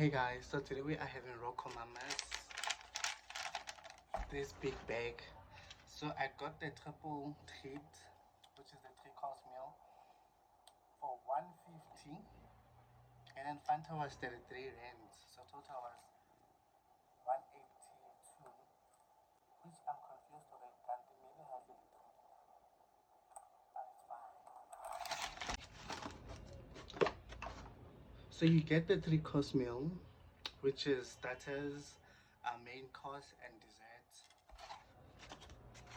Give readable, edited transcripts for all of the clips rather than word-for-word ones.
Hey guys, so today we are having RocoMamas, this big bag. So I got the triple treat, which is the 3-course meal, for 150, and then Fanta was 33 rands, so total was 182, which I'm confused with. Kanti maybe has it, but it's fine. So you get the 3-course meal, which is starters, main course, and dessert.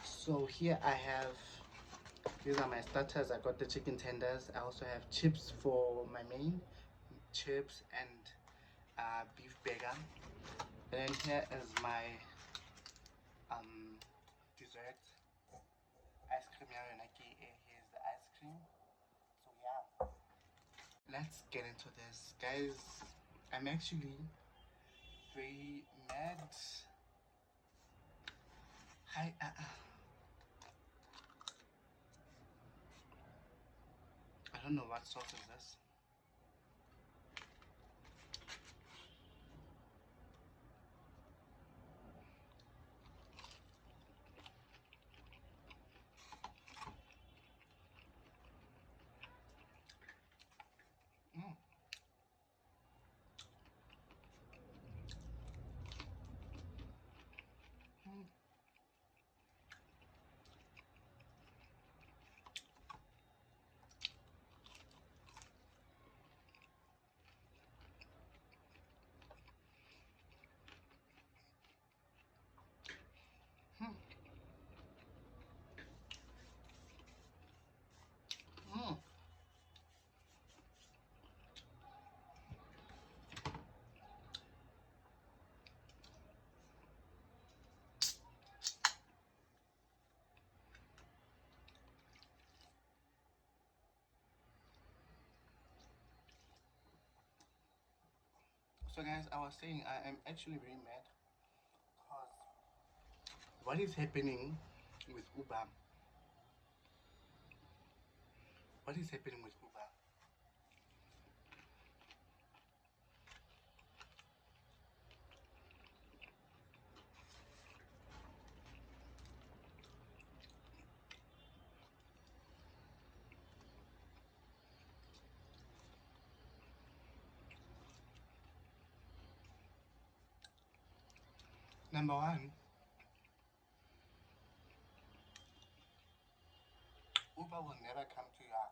So here I have, these are my starters. I got the chicken tenders. I also have chips for my main, chips and beef burger. And then here is my dessert, ice cream. Here's the ice cream. So yeah, let's get into this, guys. I'm actually very mad. Hi. I don't know what sauce is this. Mm. Mm. Mm. Mm. So guys, I was saying I am actually very mad because what is happening with Uber? What is happening with Uber? Number one, Uber will never come to your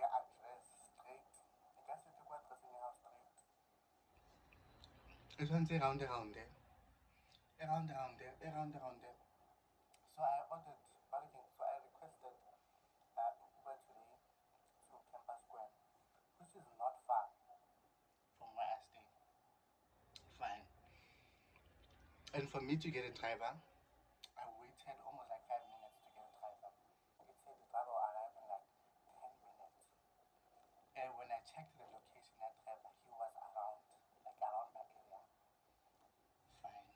address straight. You guys have to go address in your house straight. It's only around there, around there. So I ordered Burger. So I requested Uber today to Campus Square, which is not far from where I stay. Fine. And for me to get a driver, I waited almost like 5 minutes to get a driver. It said the driver will arrive in like 10 minutes. And when I checked the location, that driver, he was around, like around my area. Fine.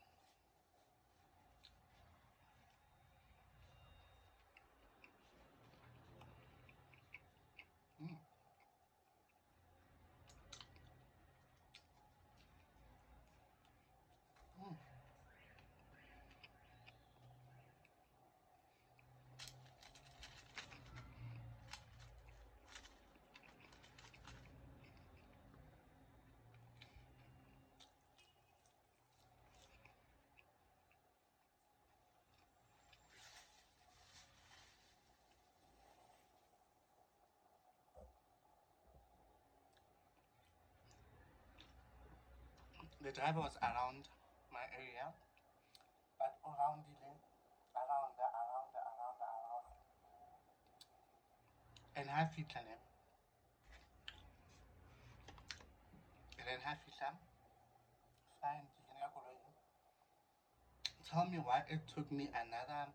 Mm. Mm. The driver was around my area, but around the lane, around. And half it, and then half it, fine. Tell me why it took me another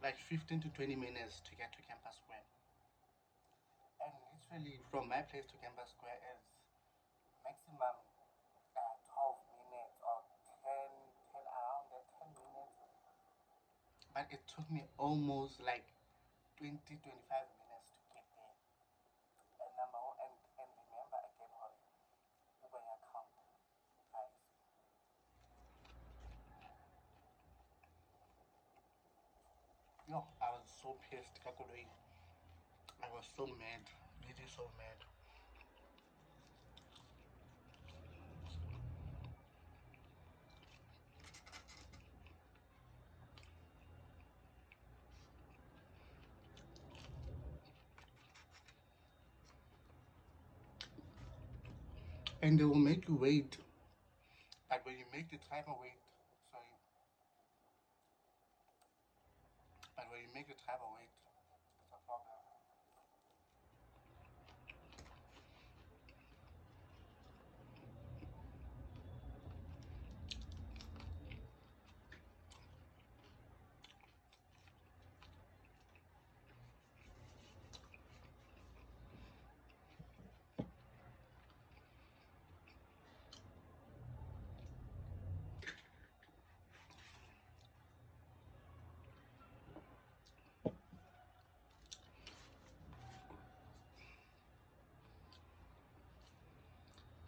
like 15 to 20 minutes to get to Campus Square. And literally from my place to Campus Square is maximum 12 minutes or 10 around the 10 minutes. But it took me almost like 20, 25 minutes to get there. And number one, and remember again, Uber so pissed. I was so mad, really so mad. And they will make you wait. But when you make the driver wait, sorry, but when you make the driver wait, it's a problem.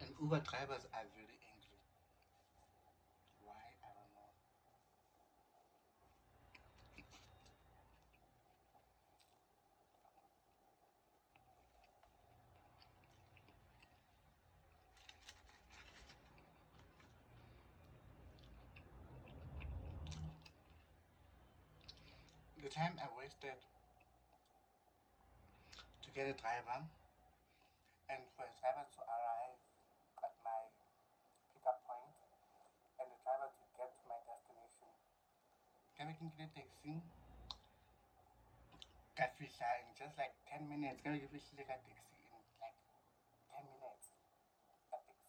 And Uber drivers are very angry. Why? I don't know. The time I wasted to get a driver and for a driver to arrive at my pickup point and the driver to get to my destination. Can I get a taxi? Kafisha in just like 10 minutes. Can I give a taxi in like 10 minutes? Epics.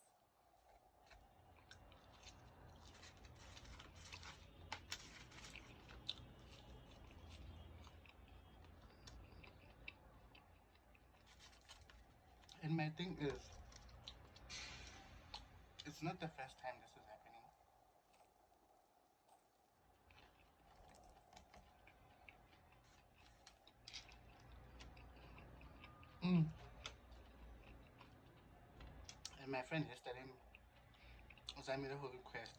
And my thing is, it's not the first time this is happening. And my friend yesterday sent me the whole request.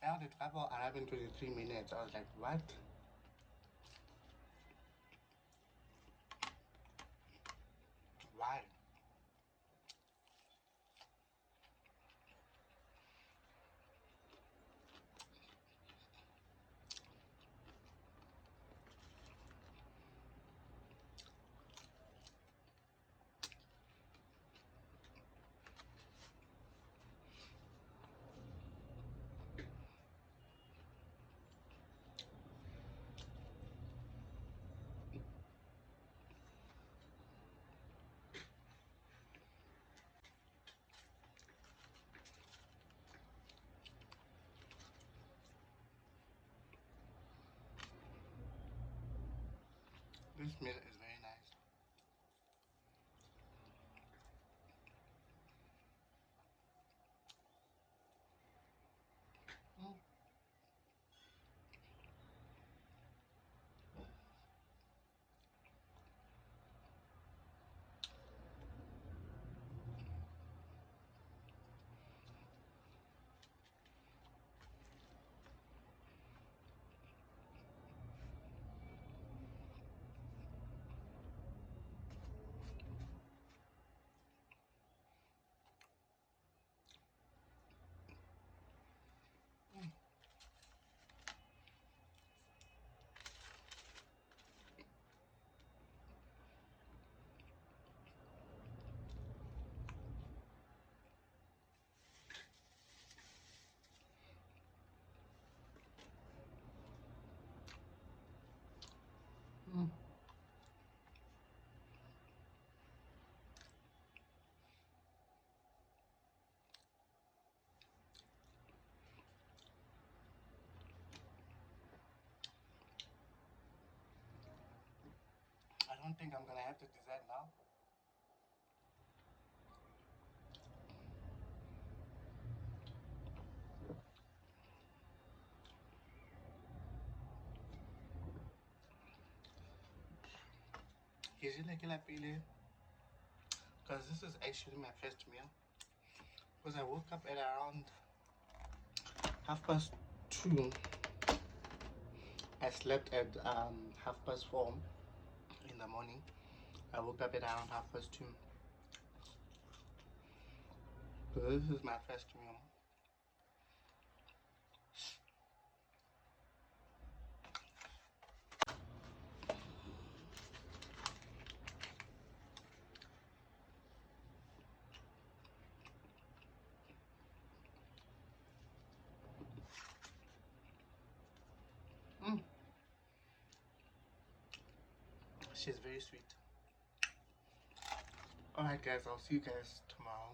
Now the travel arrived in 23 minutes. I was like, what? Why? This meal is very nice. Mm. Mm. I don't think I'm gonna have to decide now. Usually I pili because this is actually my first meal. Because I woke up at around 2:30. I slept at 4:30 in the morning. I woke up at around 2:30. So this is my first meal. Mm. She's very sweet. Alright guys, I'll see you guys tomorrow.